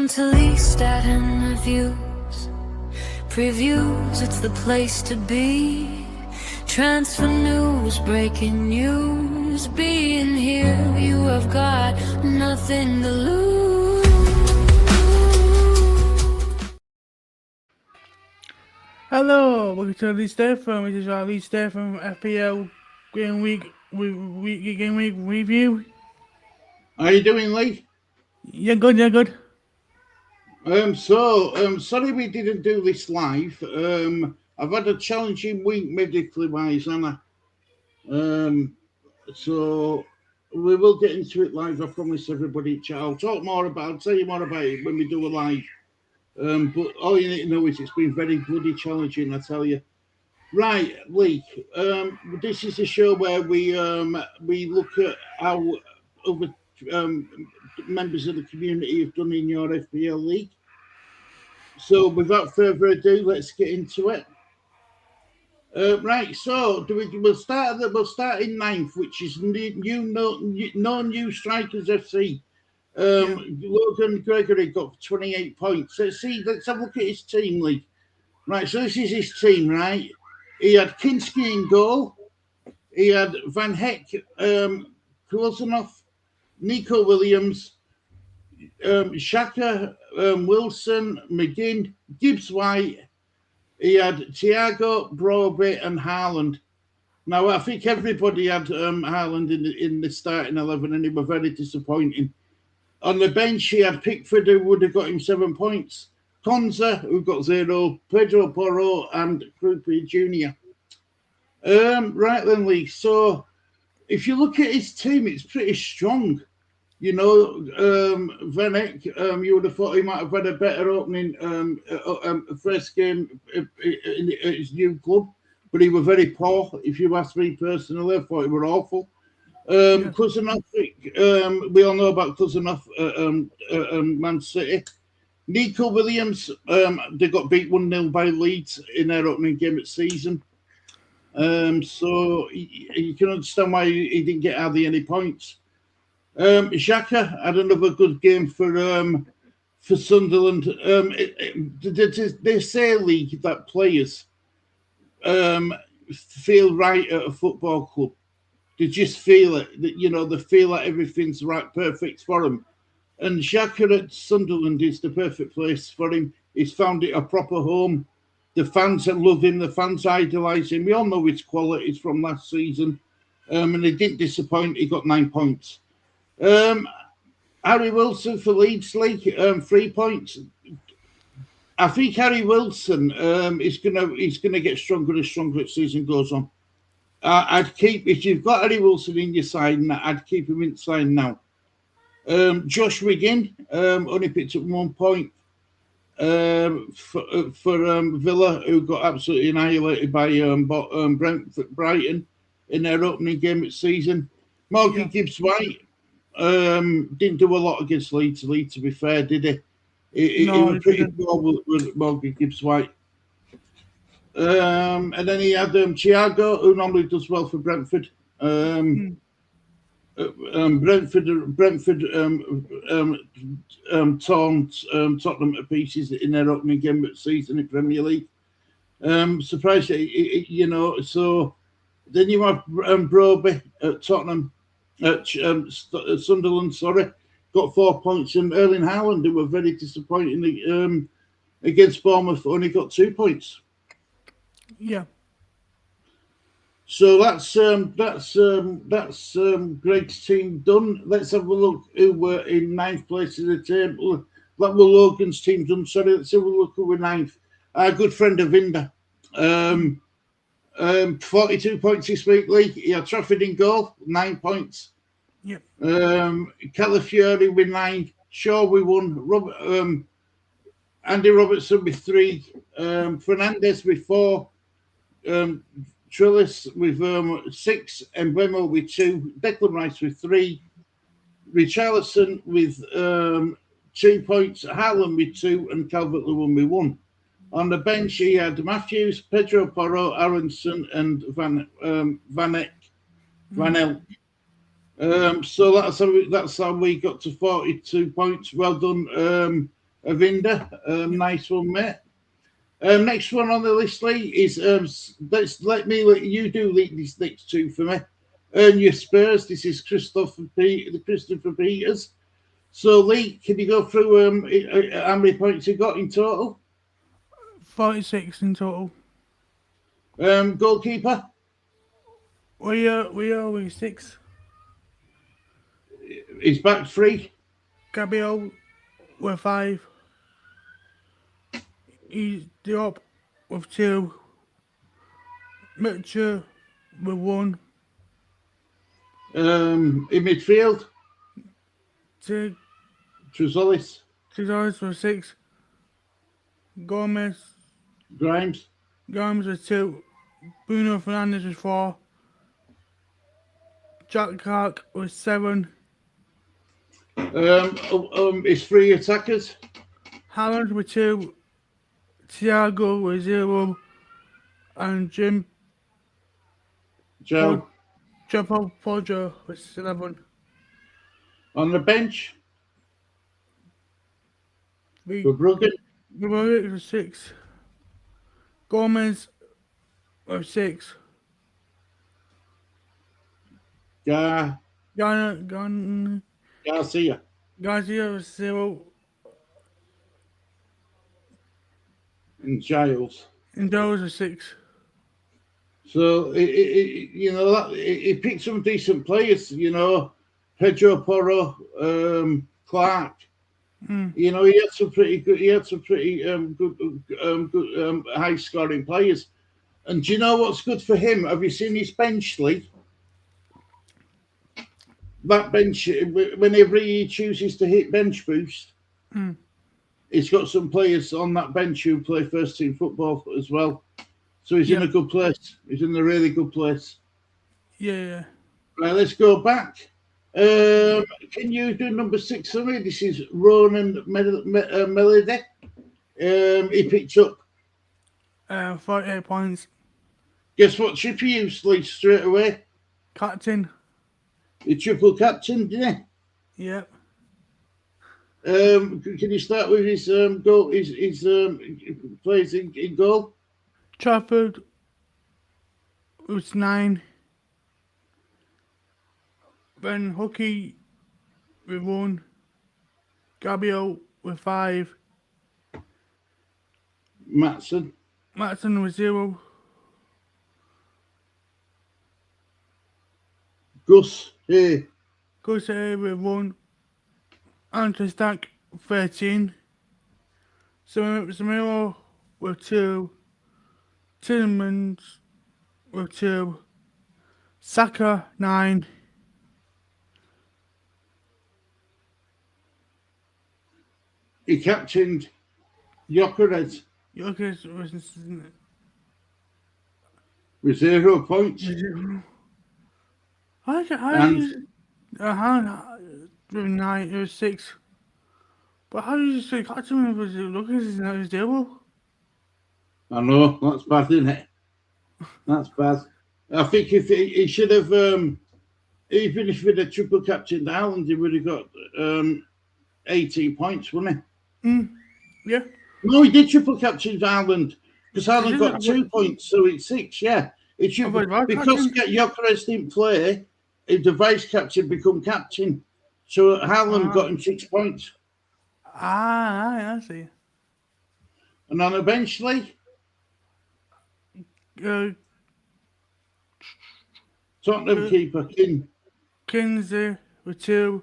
Welcome to Lees Statham Reviews. Previews, it's the place to be. Transfer news, breaking news. Being here, you have got nothing to lose. Hello, welcome to Lees Statham. This is our Lees Statham FPL Gameweek review. How you doing, Lee? Yeah, good. Sorry we didn't do this live. I've had a challenging week medically wise, Anna. So we will get into it live. I promise everybody. I'll tell you more about it when we do a live. But all you need to know is it's been very bloody challenging, I tell you. Right, Lee. This is a show where we look at how other members of the community have done in your FPL league. So, without further ado, let's get into it. Right, so we'll start in ninth, which is no new strikers FC. Logan Gregory got 28 points. Let's have a look at his team, Lee. Right, so this is his team, right? He had Kinski in goal. He had Van Heck, Kulsanov, Nico Williams, Shaka, Wilson, McGinn, Gibbs White. He had Thiago, Broby, and Haaland. Now, I think everybody had Haaland in the starting 11, and he was very disappointing. On the bench, he had Pickford, who would have got him 7 points. Konza, who got 0, Pedro Porro, and Krupi Jr. Right then, Lee. So, if you look at his team, it's pretty strong. You know, Van Eyck, you would have thought he might have had a better opening first game in his new club, but he was very poor. If you ask me personally, I thought he was awful. Kulsanov, we all know about Kulsanov, Man City. Nico Williams, they got beat 1-0 by Leeds in their opening game of the season. So you can understand why he didn't get hardly any points. Xhaka had another good game for Sunderland. They say, League, that players feel right at a football club. They just feel it. They feel like everything's right, perfect for them. And Xhaka at Sunderland is the perfect place for him. He's found it a proper home. The fans love him. The fans idolise him. We all know his qualities from last season. And he didn't disappoint. He got 9 points. Harry Wilson for Leeds League, 3 points. I think Harry Wilson is gonna get stronger as the season goes on. I'd keep, if you've got Harry Wilson in your side, I'd keep him inside now. Josh Wiggin only picked up 1 point for Villa, who got absolutely annihilated by Brighton in their opening game of the season. Morgan Gibbs White didn't do a lot against Leeds, to be fair, did he? He was pretty poor with Morgan Gibbs White. And then he had Thiago, who normally does well for Brentford. Brentford torn Tottenham to pieces in their opening game of the season in Premier League. Surprised, so then you have Broby at Tottenham, at Sunderland, got 4 points, and Erling Haaland, who were very disappointing against Bournemouth, only got 2 points. Yeah. So that's Greg's team done. Let's have a look who were in 9th place in the table. That was Logan's team done. Sorry, let's have a look who were 9th. Our good friend Avinda. 42 points this week, Lee. He had Trafford in goal, 9 points. Yep. Calafiori with 9. Shaw with 1. Andy Robertson with 3. Fernandez with 4. Trillis with 6. Mbemo with 2. Declan Rice with 3. Richarlison with 2 points. Haaland with 2. And Calvert-Lewin with 1. On the bench, he had Matthews, Pedro Porro, Aronson, and Van Eyck. So that's how we got to 42 points. Well done, Avinda. Nice one, mate. Next one on the list, Lee, is let you do these next two for me. Earn your Spurs. This is Christopher Peters. So, Lee, can you go through how many points you got in total? 46 in total. Goalkeeper? We are with 6. He's back 3. Gabriel with 5. He's up with 2. Mitchell with 1. In midfield, Trezolis Truzolis, with 6. Grimes with 2. Bruno Fernandes with 4. Jack Clark with 7. it's 3 attackers. Haaland with 2. Thiago with 0. And Joe. Poggio with 11. On the bench, Bruggen with 6. Gomez with 6. Garcia with 0. and Giles. And Giles with 6. So he picked some decent players. Pedro Porro, Clark. He had some pretty good. He had some pretty good high scoring players. And do you know what's good for him? Have you seen his bench, Lee? That bench, whenever he chooses to hit bench boost, he's got some players on that bench who play first team football as well. So he's in a good place. He's in a really good place. Yeah. Right, let's go back. Can you do number 6 for me? This is Ronan Melody. He picked up 48 points. Guess what chip he used, Lee, straight away? Captain. He triple captain, didn't he? Yep. Can you start with his goal? His plays in goal. Trafford was 9. Then Hooky with 1. Gabriel with 5. Matson with 0. Gus here. Gus with 1. Anton Stack 13. Samiro with 2. Tillmans with 2. Saka 9. He captained Gyökeres with 0 points. With 9, it was 6. But how did you say captain was looking as not his table? I know, that's bad, isn't it? That's bad. I think if he should have, even if he'd have triple captained Haaland, he would have got 18 points, wouldn't he? Yeah. No, he did triple captain Haaland because Haaland got 2 points, so it's 6. Yeah, it should because Gyökeres didn't play. If the vice captain become captain, so Haaland got him 6 points. I see. And on a bench, Lee? Tottenham keeper, Kinsey with 2.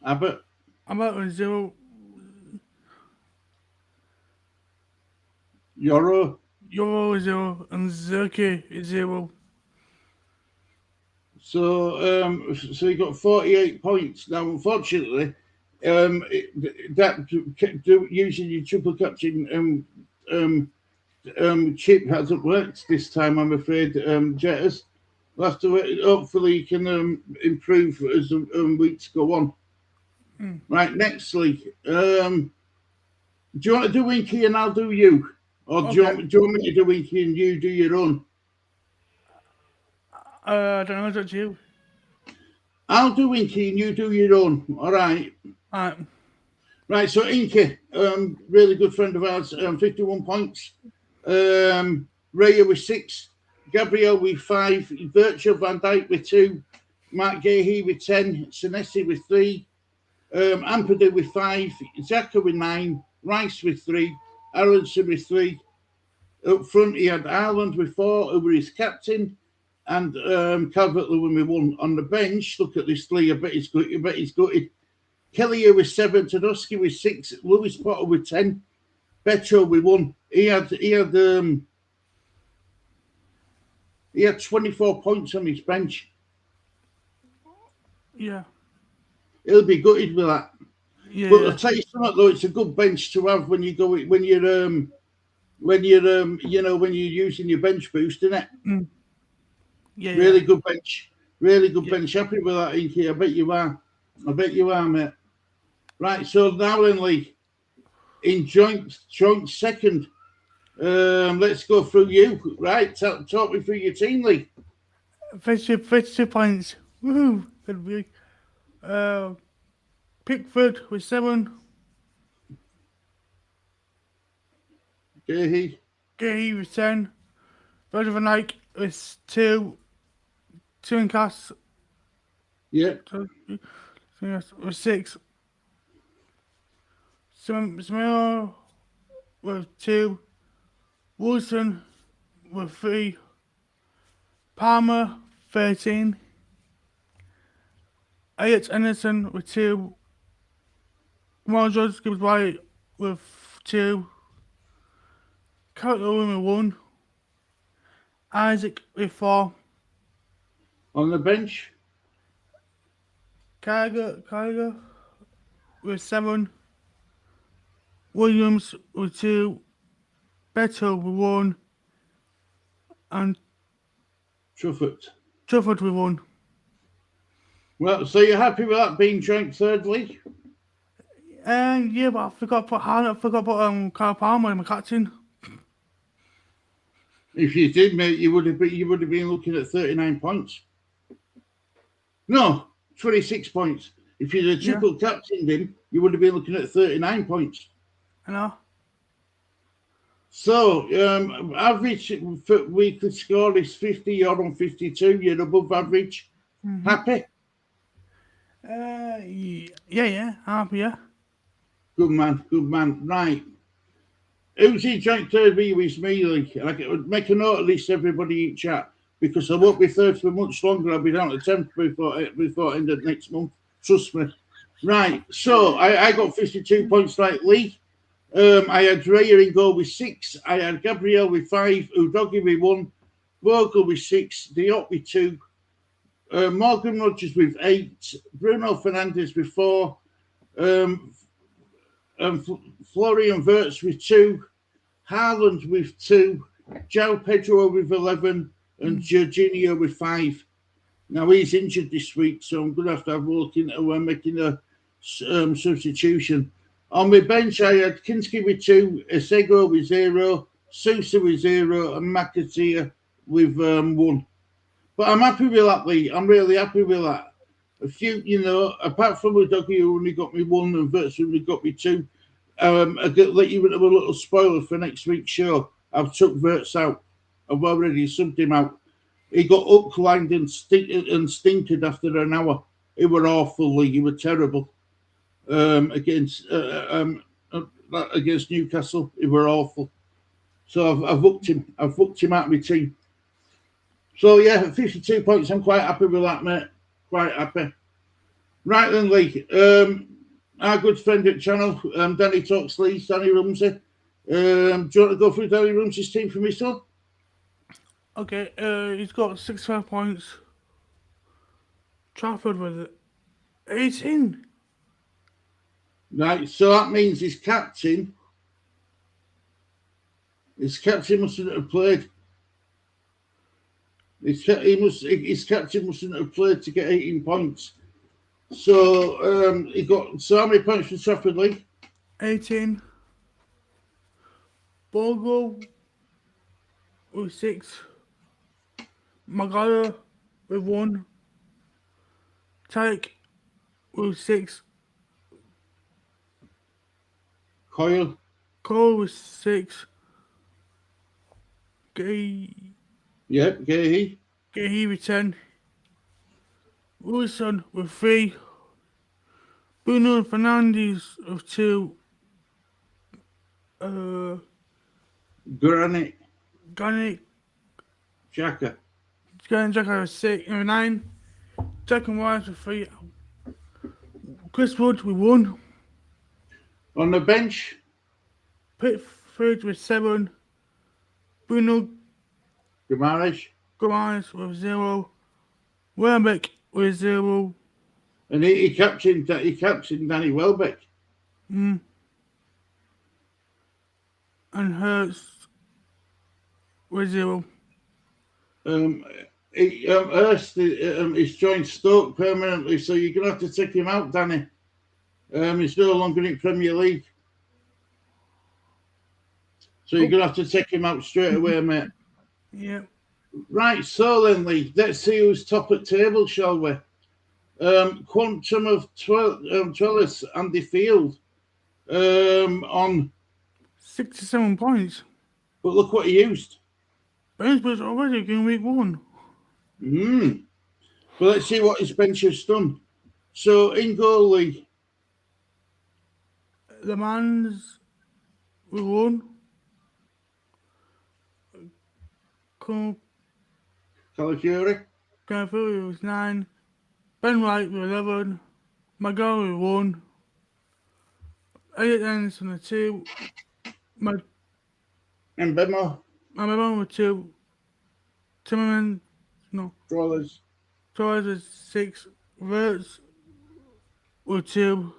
Abbott with 0. Euro with 0. And Zerke is 0. So he got 48 points. Now, unfortunately, using your triple captain chip hasn't worked this time, I'm afraid, Jetters. We'll have to wait. Hopefully, he can improve as the weeks go on. Right, next league. Do you want to do Winky and I'll do you? Or do you want me to do Winky and you do your own? I don't know, it's up to you. I'll do Winky and you do your own. All right. Alright. Right, so Inky, really good friend of ours, 51 points. Raya with 6, Gabriel with 5, Virtual Van Dijk with 2, Mark Gahey with 10, Senesi with 3, Ampadu with 5, Zaka with 9, Rice with 3, Aronson with 3. Up front, he had Ireland with 4, who were his captain, and Calvert-Lewin with 1. On the bench, look at this, Lee. I bet he's good. I bet he's gutted. Kelly with 7, Tedosky with 6, Lewis Potter with 10, Beto with 1. He had 24 points on his bench. Yeah. He'll be gutted with that. Yeah. But I'll tell you something though, it's a good bench to have when you're using your bench boost, isn't it? Yeah. Really good bench. Really good Yeah. bench. Happy with that, Inky. I bet you are. I bet you are, mate. Right, so now then, Lee, in joint second. Let's go through you. Right, talk me through your team, Lee. 52 points. Woohoo! Good week. Pickford with 7. Gahey. Gay with 10. Virgil van Dijk with 2. 2 in cast. Yeah. With 6. Smith with 2. Wilson with 3. Palmer 13. Elliot Anderson with 2. Moses Gibbs White with 2. Carrot Owen with 1. Isaac with 4. On the bench. Kyger with 7. Williams with 2. Beto with 1. And Truffert. Trufford with 1. Well, so you're happy with that being joint third, Lee? Yeah, but I forgot to put Kyle Palmer in my captain. If you did, mate, you would have been looking at 39 points. No, 26 points. If you'd have triple captained him, you would have been looking at 39 points. I know. So, average weekly score is 50. You're on 52. You're above average. Mm-hmm. Happy? Yeah. Happy, yeah. Good man. Right. Who's he joint third with me, Lee? And I can make a note of this, everybody in chat, because I won't be third for much longer. I'll be down to 10th before end of next month. Trust me. Right. So, I got 52 points like Lee. I had Raya in goal with 6. I had Gabriel with 5. Udogi with 1. Vogel with 6. Diop with 2. Morgan Rogers with 8. Bruno Fernandes with 4. Florian Wirtz with 2. Haaland with 2. João Pedro with 11. And Jorginho with 5. Now, he's injured this week, so I'm going to have a look into making a substitution. On my bench, I had Kinski with 2, Esego with 0, Sousa with 0, and McAteer with 1. But I'm happy with that, Lee. I'm really happy with that. A few, apart from Udogi, who only got me 1 and Virtue only got me 2. I'll let you into a little spoiler for next week's show. I've took Virts out. I've already subbed him out. He got uplined and stinted after an hour. He were awful, Lee. He were terrible. Against Newcastle, they were awful. So I've hooked him. I've hooked him out of my team. So yeah, 52 points. I'm quite happy with that, mate. Quite happy. Right then, Lee. Our good friend at channel, Danny Talks Lees, Danny Rumsey. Do you want to go through Danny Rumsey's team for me, son? Okay. He's got 65 points. Trafford with 18. Right, so that means his captain mustn't have played. His captain mustn't have played to get 18 points. So so how many points for Trafford League? 18. Bogle with 6. Maguire with 1. Tyke with 6. Coyle. Cole with 6. Gay Yep, Gahey. with 10. Wilson with 3. Bruno Fernandes with 2. Granite. Granit Xhaka. Jack with 6 with 9. Jack and Rice with 3. Chris Wood with 1. On the bench, Pickford with 7. Bruno Guimaraes. Grimes with 0. Werbeck with 0. And he captained Danny Welbeck. And Hurst with 0. Hurst is joined Stoke permanently, so you're going to have to take him out, Danny. He's no longer in Premier League. So you're going to have to take him out straight away, mate. Yeah. Right, so then, Lee, let's see who's top at table, shall we? Quantum of Trellis, Andy Field, on... 67 points. But look what he used. Bench's already in week 1. But let's see what his bench has done. So, in goal, Lee. The man's with 1. Calafiori. Calafiori with 9. Ben White with 11. Maguire with 1. Elliot Anderson with 2. And Bemo. Mbemo with 2. Timmerman, no. Trollers. Torres with 6. Wirtz with 2.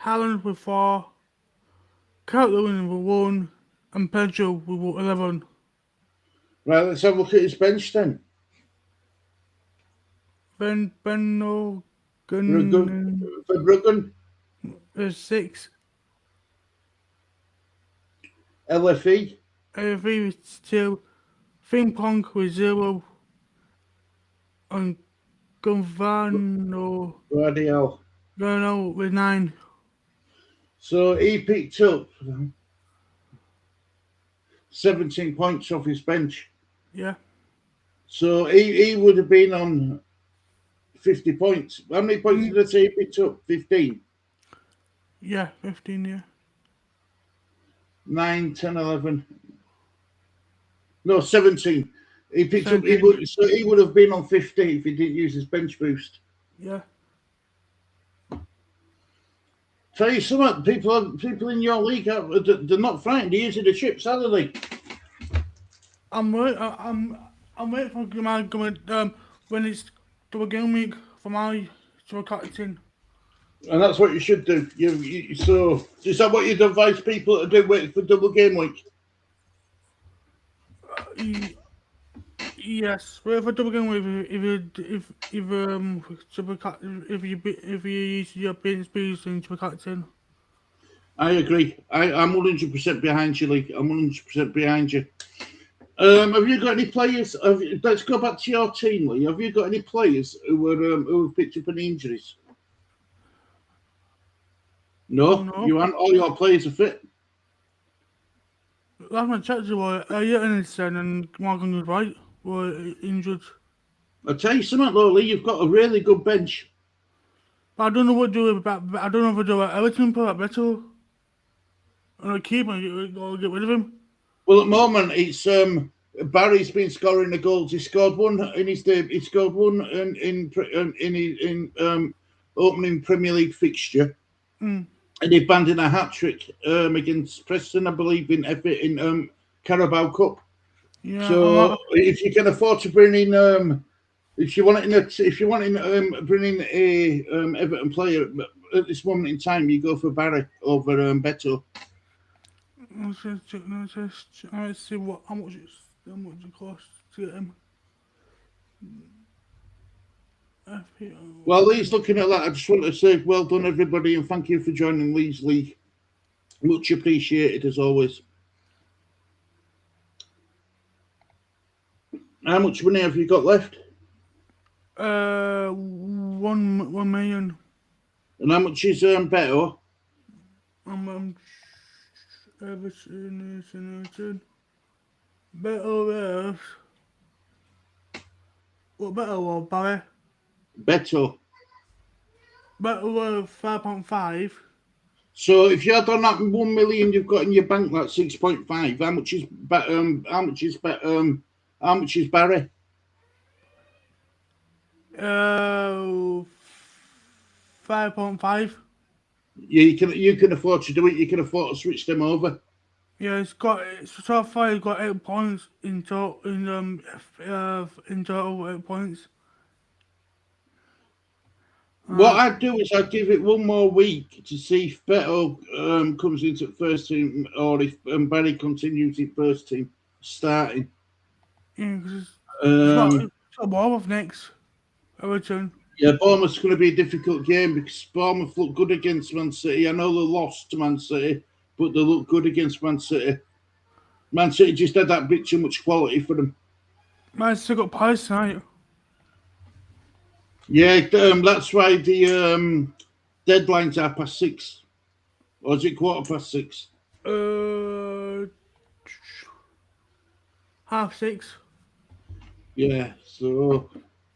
Haaland with 4. Calvert-Lewin with 1. And Pedro with 11. Right, let's have a look at his bench then. Verbruggen Verbruggen. with 6. LFE. LFE with 2. Frimpong with 0. And Guardiola. With 9. So he picked up 17 points off his bench. Yeah. So he would have been on 50 points. How many points did I say he picked up? 15? Yeah, 15, yeah. 9, 10, 11. No, 17. He picked 17. up. He would have been on 50 if he didn't use his bench boost. Yeah. Tell you something, people in your league they're not frightened of using the chips, are they? I'm waiting for my when it's to a game week for my to captain. And that's what you should do. So is that what you'd advise people to do? Wait for double game week? Yes, wait for double game week if you use your bench boost into a captain. I agree. I'm 100% behind you, Lee. I'm 100% behind you. Have you got any players? Let's go back to your team, Lee. Have you got any players who have picked up any injuries? No. You haven't. All your players are fit. Last my chat to Elliot Anderson and Morgan Goodwright were injured. I'll tell you something, though, Lee. You've got a really good bench. But I don't know what to do about. I don't know if I do about Everton put that better. And I keep him or get rid of him. Well, at the moment, it's Barry's been scoring the goals. He scored one in his debut. He scored one in opening Premier League fixture, and he banned in a hat trick against Preston, I believe, in Carabao Cup. Yeah. So if you can afford to bring in, if you want to bring in a Everton player at this moment in time, you go for Barry over Beto. Let's see how much it costs to get him. Well, Lee's looking at that. I just want to say well done, everybody, and thank you for joining Lee's League. Much appreciated, as always. How much money have you got left? 1 million. And how much is Beto? Everton. Better what better one, Barry? Beto. Better 5.5. So if you had on that 1 million you've got in your bank, that's 6.5. How much is how much is Barry? 5.5. Yeah, you can afford to do it. You can afford to switch them over. Yeah, so far. It's got 8 points in total. In total, 8 points. What I'd do is I'd give it one more week to see if Beto comes into the first team or if Barry continues in first team starting. Yeah, because Um, it's got Bournemouth next. Everton. yeah, Bournemouth's going to be a difficult game because Bournemouth look good against Man City. I know they lost to Man City, but they look good against Man City. Man City just had that bit too much quality for them. Man, still got Palace tonight. Yeah, that's why the deadline's 6:30. Or is it 6:15? 6:30. Yeah, so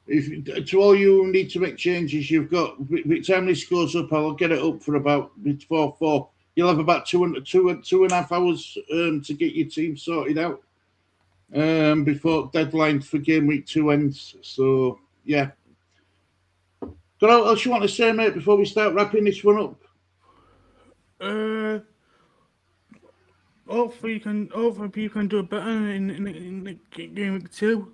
if to all you who need to make changes, you've got by the time this goes up, I'll get it up for about before 4. You'll have about two and a half hours to get your team sorted out before deadline for game week 2 ends. So yeah. Got anything else you want to say, mate, before we start wrapping this one up? Hopefully people can do better in the game week 2.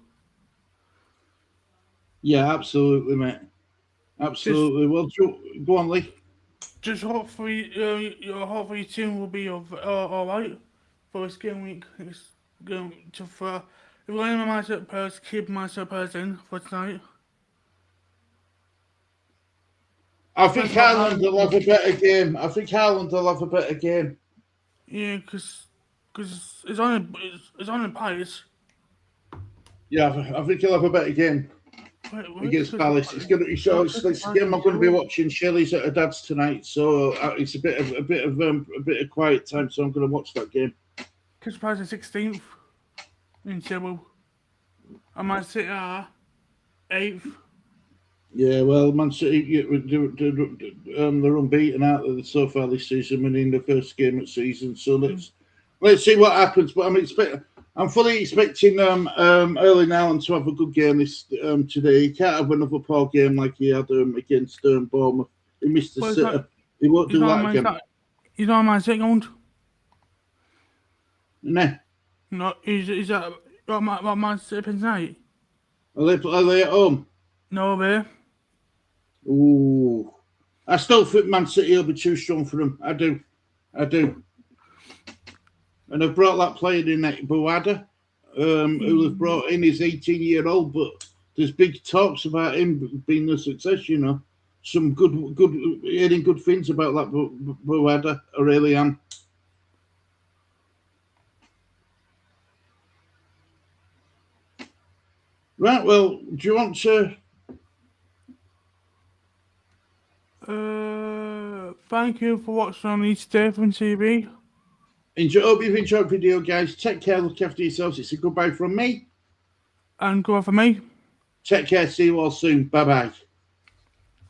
Yeah, absolutely, mate. Absolutely. Well, go on, Lee. Just hopefully hopefully your team will be all right for this game week. It's going to for if we're going to matchup pairs, keep matchup pairs in for tonight. I think Depends what Haaland will have a better game. I think Haaland will have a better game. Yeah, because it's on the Palace. Yeah, I think he'll have a better game against Palace. It's a game I'm going to be watching. Shelley's at her dad's tonight, so it's a bit of quiet time. So I'm going to watch that game. Crystal Palace 16th in table. I might sit 8th. Yeah, well, Man City they're unbeaten out there so far this season, winning the first game of the season. So let's see what happens. But I'm fully expecting Erling Haaland to have a good game this today. He can't have another poor game like he had against Bournemouth. He missed the sitter. He won't do that again. He's not on my second. Nah. No, he's at Man City tonight. Are they at home? No, babe. Ooh. I still think Man City will be too strong for them. I do. And they've brought that player in, that Buada, who they've brought in. He's 18-year-old, but there's big talks about him being a success, you know. Some hearing good things about that Buada, I really am. Right, well, do you want to... Thank you for watching on Lees FPL TV. Hope you've enjoyed the video, guys. Take care, look after yourselves. It's a goodbye from me. And go for me. Take care, see you all soon. Bye-bye.